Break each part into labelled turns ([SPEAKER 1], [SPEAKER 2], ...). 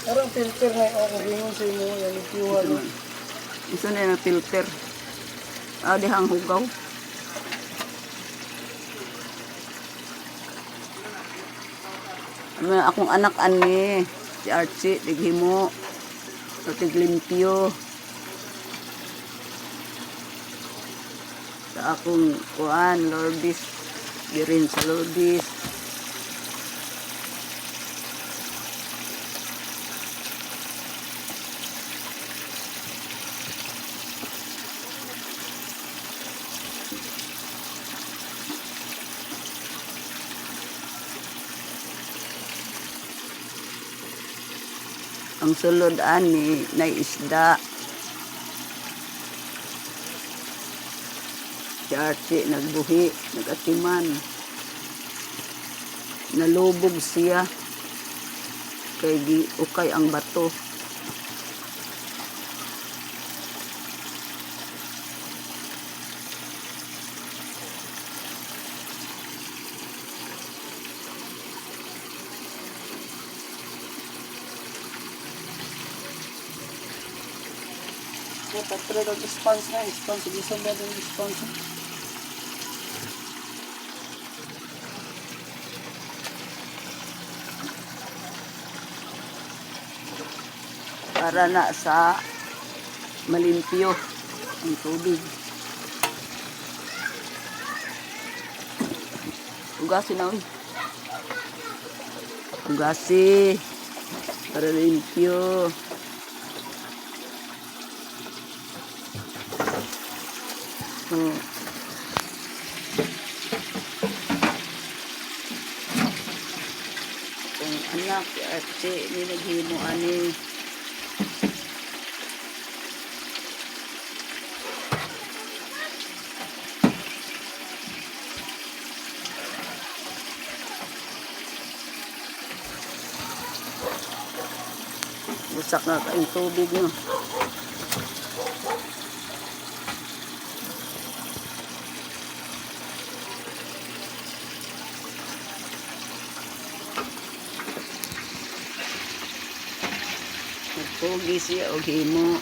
[SPEAKER 1] Parang filter na ako gingon sa imo yan ikiwa no.
[SPEAKER 2] Isa na yung filter. Dihang hugaw. Akong anak ani, si Archie, tighimo. O tiglimpyo. Sa akong kuan, Lourdes. Di rin sa Lourdes. Ang sulod ani na isda. Si Archie nagbuhi, nagatiman. Nalubog siya. Kay ukay ang bato.
[SPEAKER 1] Tatlo daw response na, response di sa bed ng response.
[SPEAKER 2] Para na sa malimpyo ang tubig. Ugasin na, uy. Ugasi para limpyo. Kung anak at ni naghimo ani busak na kayong tubig no. Nagpugi siya o himo.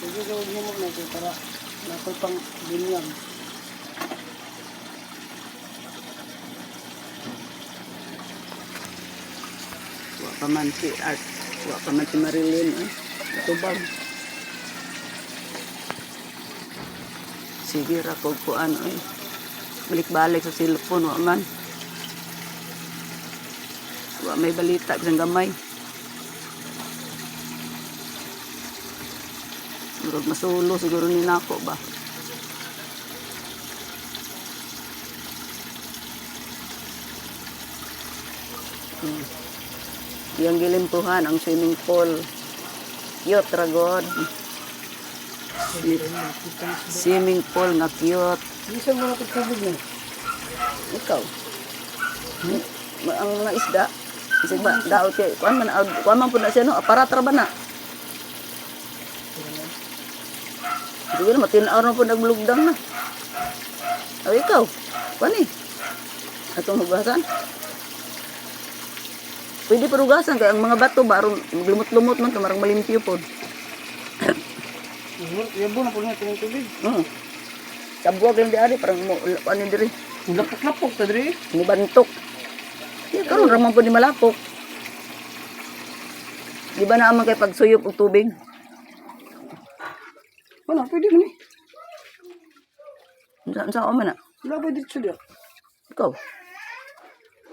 [SPEAKER 1] Sige daw mo na ito para nakoy pang binyag.
[SPEAKER 2] Wa pa man si Art, wa pa man si Marilyn tubag. Sige ra ko kuan balik-balik sa cellphone wa man. Wa may balita sa gamay. Murag masulo siguro ni nako ba. Yang gilimpuhan ang swimming pool. Cute ra god. Swimming pool na cute.
[SPEAKER 1] Isa mo na ito tubig na.
[SPEAKER 2] Ikaw. Ang mga isda. Kasi ba, daot kay, kuan man po na siya, no? Aparatra ba na? Sige na, matinaw na po naglugdang na. O, ikaw. Kuan eh. Atong hugasan. Pwede pa hugasan, kaya ang mga bato, barong lumot-lumot man, kamarang malimpyo po.
[SPEAKER 1] Yabo na po na ito tubig.
[SPEAKER 2] Sabuag lang di ari, parang ano diri.
[SPEAKER 1] Lapok-lapok ta diri.
[SPEAKER 2] Nibantok. Di karon ramang po ni malapok. Di ba naman kay pagsuyop og tubig?
[SPEAKER 1] Wala, pwede mo ni.
[SPEAKER 2] Sa man na?
[SPEAKER 1] Wala ba dito siya?
[SPEAKER 2] Ikaw.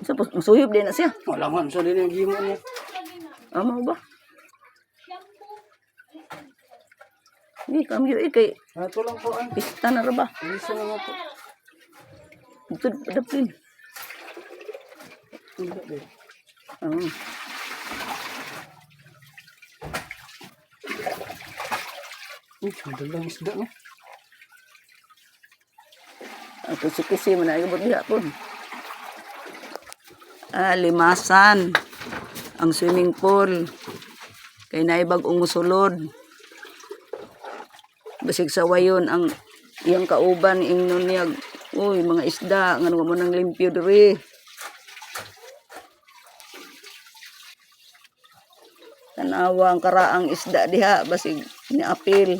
[SPEAKER 2] Sa suyop din na siya.
[SPEAKER 1] Wala man, sa din yung gimo niya.
[SPEAKER 2] Amo ba? Ni kami kay
[SPEAKER 1] Ato lang po ay.
[SPEAKER 2] pista na ra ba?
[SPEAKER 1] Isa na nga po.
[SPEAKER 2] Ito daplin.
[SPEAKER 1] Hindi din. Madalang isda no?
[SPEAKER 2] Ako si man ay gabot diha pon. Limasan ang swimming pool. Kay naibag umusulod. Basig sa wayon ang iyang kauban ingnon niya. Uy, mga isda, ngano mo nang limpyo diri. Tanawa ang karaang isda diha basig niapil.